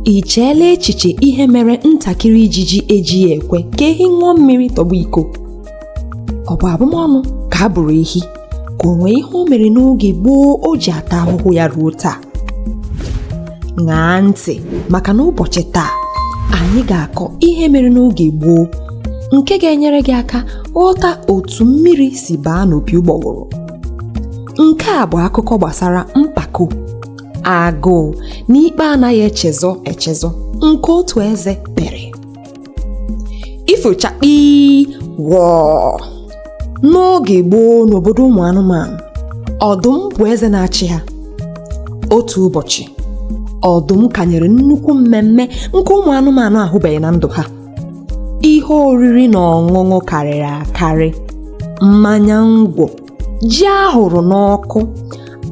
ị cheela echiche ihe mere ntakịrị ijiji ejighị ekwe ka ehi ṅụọ mmiri tọgbọ iko? Ọ bụ abụmọnụ ka a bụrụ ehi ka o nwee ihe o mere n'oge gboo o ji ata ahụhụ ya ruo taa? Ṅaa ntị, maka na ụbọchị taa anyị ga-akọ ihe mere n'oge gboo nke ga-enyere gị aka ghọta otu mmiri si baa n'opi ụgbọghọrọ. Nke a bụ akụkọ gbasara mpako, agụụ na ikpe anaghị echezọ nke otu eze kpere. Ifochakpi wọọ. N'oge gboo n'obodo ụmụ anụmanụ, ọdụm bụ eze na-achị ha. Otu ụbọchị, ọdụm kanyere nnukwu mmemme nke ụmụ anụmanụ ahụbeghị na ndụ ha. Ihe oriri na ọṅụṅụ karịrị akarị, mmanya ngwọ, ji ahụrụ n'ọkụ,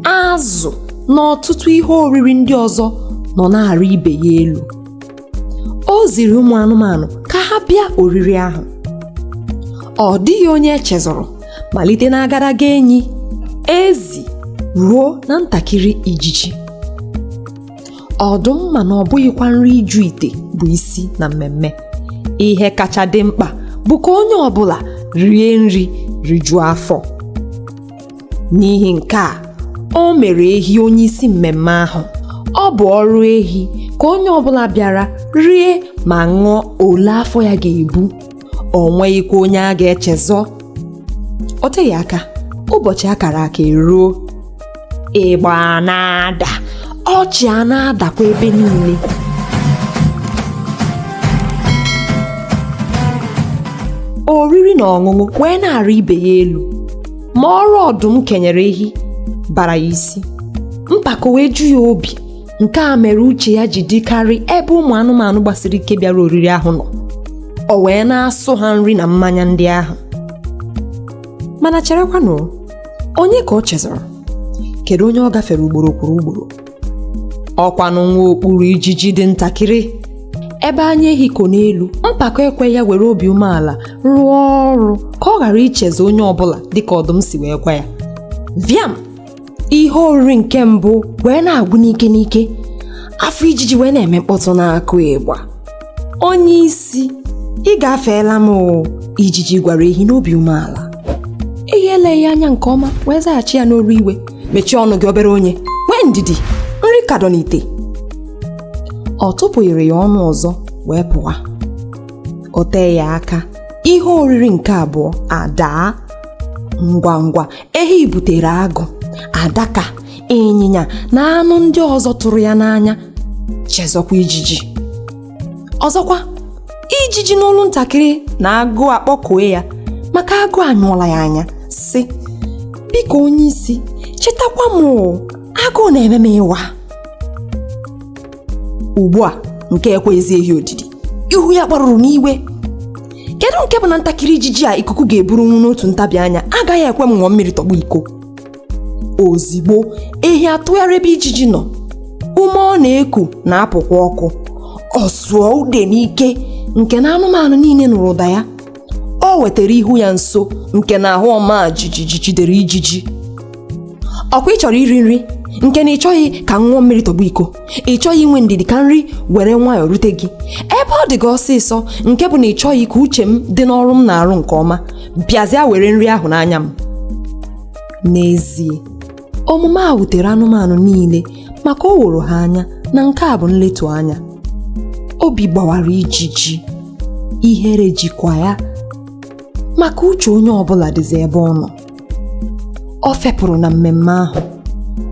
azụ na ọtụtụ ihe oriri ndị ọzọ nọ na-arị ibe ya elu. O ziri ụmụ anụmanụ ka ha bịa oriri ahụ. Ọ dịghị onye echezọrọ, malite n'agadaga enyi, ezi ruo na ntakịrị ijiji. Ọdụm ma na ọ bụghịkwa nri iju ite bụ isi na mmemme. Ihe kacha dị mkpa bụ ka onye ọbụla rie nri rijuo afọ. N'ihi nke a, o mere ehi onye isi mmemme ahụ. Ọ bụ ọrụ ehi ka onye ọbụla bịara rie ma ṅụọ ole afọ ya ga-ebu. O nweghịkwa onye a ga-echezọ. O teghị aka, ụbọchị akara aka eruo. Ịgba na-ada, ọchị a na-adakwa ebe niile. Oriri na ọṅụṅụ wee na-arị ibe ya elu, ma ọrụ ọdụm kenyere ehi bara ya isi. Mpako wee ju ya obi. Nke a mere uche ya ji dịkarị ebe ụmụ anụmanụ gbasiri ike bịara oriri ahụ nọ. O wee na-asụ ha nri na mmanya ndị ahụ. Mana cherekwanụ, onye ka o chezọrọ? Kedu onye ọ gafere ugboro kwuru ugboro? Ọkwanụ nwa okpuru ijiji dị ntakịrị. Ebe anya ehi ko n'elu, mpako ekwe ya were obi umeala rụọ ọrụ ka ọ ghara ichezọ onye ọbụla dịka ọdụm si wee gwa ya. Viam! Ihe oriri nke mbụ wee na-agwụ n'ike. Afọ ijiji wee na-eme mkpọtụ na-akụ ịgba. Onye isi, ị gafeela m o, ijiji gwara ehi n'obi umeala. Ehi eleghị anya nke ọma wee zaghachi ya n'olu iwe. Mechie ọnụ gị obere onye, nwee ndidi, nri ka dọ n'ite. Ọ tụpụghịrị ya ọnụ ọzọ wee pụwa. O tee ya aka, ihe oriri nke abụọ adaa. Ngwa ngwa ehi butere agụ, adaka, ịnyịnya na anụ ndị ọzọ tụrụ ya n'anya. Chezọkwa ijiji. Ọzọkwa, ijiji n'olu ntakịrị na agụ akpọkue ya maka agụ anyụọla ya anya, sị, biko onye isi, chetakwa m, agụụ na-eme m ịwa. Ugbu a nke ekwezi ehi odidi, ihu ya gbarụrụ n'iwe. Kedu nke bụ na ntakịrị ijiji a ikuku ga-eburu n'otu ntabi anya agaghị ekwe m ṅụọ mmiri tọgbọ iko? Ozigbo ehi atụgharị ebe ijiji nọ. Ume ọ na-eku na-apụkwa ọkụ. Ọ sụọ ude n'ike nke na anụmanụ niile nụrụ ụda ya. O wetara ihu ya nso nke na ahụ ọma jijiji jidere ijiji. Ọkwa ị chọrọ iri nri nke na ị chọghị ka ṅụọ mmiri tọgbọ iko? Ị chọghị inwe ndidi ka nri were nwayọọ rute gị? Ebe ọ dị gị ọsịsọ nke bụ na ị chọghị ka uche m dị n'ọrụ m na-arụ nke ọma, bịazịa were nri ahụ n'anya m. N'ezie, omume a wutere anụmanụ niile maka o woro ha anya na nke a bụ nletu anya. Obi gbawara ijiji, ihere jikwa ya maka uche onye ọbụla dịzi ebe ọ nọ. O fepụrụ na mmemme ahụ.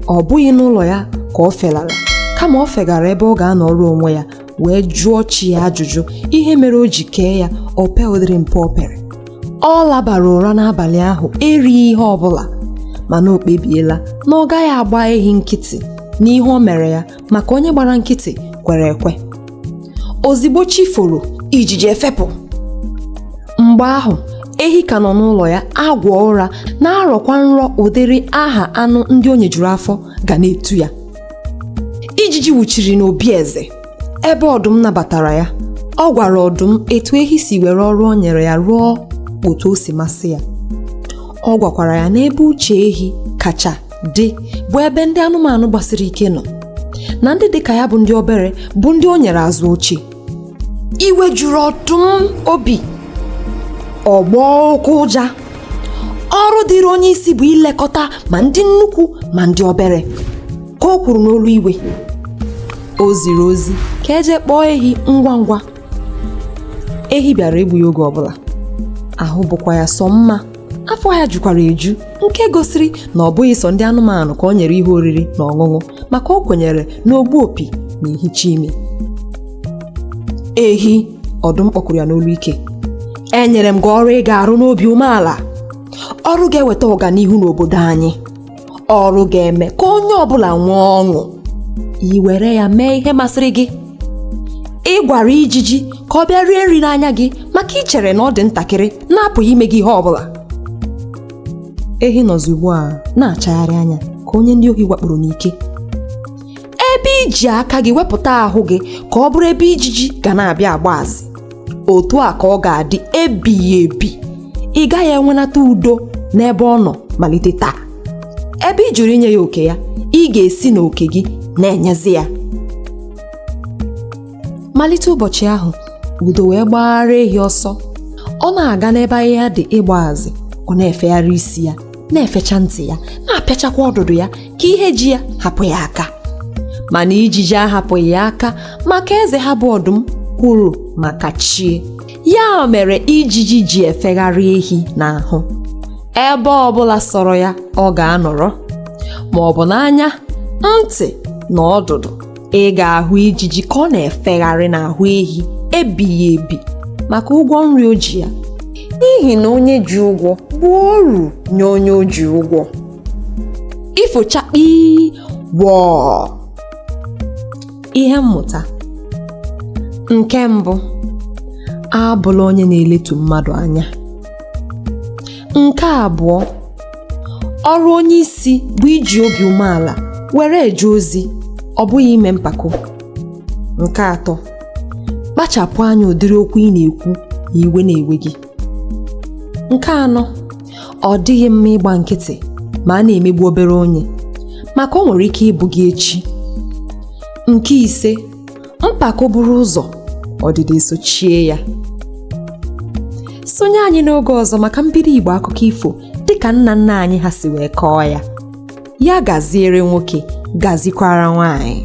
Ọ bụghị n'ụlọ ya ka o felara, kama o fegara ebe ọ ga-anọrọ onwe ya wee jụọ chi ya ajụjụ ihe mere o ji kee ya ope ụdịrị mpụ o pere. Ọ labara ụra n'abalị ahụ erighị ihe ọbụla, mana o kpebiela na ọ gaghị agba ehi nkịtị n'ihe o mere ya maka onye gbara nkịtị kwere ekwe. Ozigbo chi foro, ijiji efepụ. Mgbe ahụ ehi ka nọ n'ụlọ ya agwọ ụra na-arọkwa nrọ ụdịrị aha anụ ndị o nyejuru afọ ga na-etu ya. Ijiji wuchiri n'obi eze ebe ọdụm nabatara ya. Ọ gwara ọdụm etu ehi si were ọrụ o nyere ya rụọ otu o si masị ya. Ọ gwakwara ya n'ebe uche ehi kacha dị bụ ebe ndị anụmanụ gbasiri ike nọ, na ndị dịka ya bụ ndị obere bụ ndị o nyere azụ ochie. Iwe juru Ọdụm obi, ọgbọ ụkwụ ụja. Ọrụ dịrị onye isi bụ ilekọta ma ndị nnukwu ma ndị obere, ka o kwuru n'olu iwe. O ziri ozi ka eje kpọọ ehi ngwa ngwa. Ehi bịara egbu ya oge ọbụla, ahụ bụkwa ya sọ mma, afọ ya jukwara eju, nke gosiri na ọ bụghị sọ ndị anụmanụ ka o nyere ihe oriri na ọṅụṅụ, maka o kwenyere na ogbu opi na-ehicha ime. Ehi, Ọdụm kpọkụrụ ya n'olu ike, enyere m gị ọrụ ị ga-arụ n'obi umeala. Ọrụ ga-eweta ọganihu n'obodo anyị. Ọrụ ga-eme ka onye ọbụla nwee ọṅụ. I were ya mee ihe masịrị gị. Ị gwara ijiji ka ọ bịa rie nri n'anya gị maka ichere na ọ dị ntakịrị na-apụghị ime gị ihe ọbụla. Ehi nọzi ugbu a na-achagharị anya ka onye ndị ohi wakporo n'ike. Ebe iji aka gị wepụta ahụ gị ka ọ bụrụ ebe ijiji ga na-abịa agbaazị, otu a ka ọ ga-adị ebighị ebi. Ị gaghị enwenata udo n'ebe ọ nọ malite taa. Ebe ị jụrụ inye ya oke ya, ị ga-esi n'oke gị na-enyezi ya. Malite ụbọchị ahụ, udo wee gbara ehi ọsọ. Ọ na-aga n'ebe ahịhịa dị ịgbaazị, ọ na-efegharị isi ya, na-efecha ntị ya, na-apịachakwa ọdụdụ ya ka ihe ji ya hapụ ya aka. Mana ijiji ahapụghị ya aka maka eze ha bụ Ọdụm kwuru maka chie. Ya mere ijiji ji efegharị ehi n'ahụ. Ebe ọbụla sọrọ ya ọ ga-anọrọ, ma ọ bụ n'anya, ntị na ọdụdụ. Ị ga-ahụ ijiji ka ọ na-efegharị n'ahụ ehi ebighị ebi maka ụgwọ nri o ji ya. N'ihi na onye ji ụgwọ bụ oru nye onye o ji ụgwọ. Ifochakpi gbọọ. Ihe mmụta nke mbụ: abụla onye na-eletu mmadụ anya. Nke abụọ: ọrụ onye isi bụ iji obi umeala were eje ozi, ọ bụghị ime mpako. Nke atọ: kpachapụ anya ụdịrị okwu ị na-ekwu iwe na-ewe gị. Nke anọ: ọ dịghị mma ịgba nkịtị ma a na-emegbu obere onye, maka o nwere ike ịbụ gị echi. Nke ise: mpako buru ụzọ, ọdịda esochie ya. Sonye anyị n'oge ọzọ maka mbido Igbo akụkọ ifo dịka nna nna anyị ha si wee kọọ ya. Ya gaziere nwoke, gazikwara nwaanyị.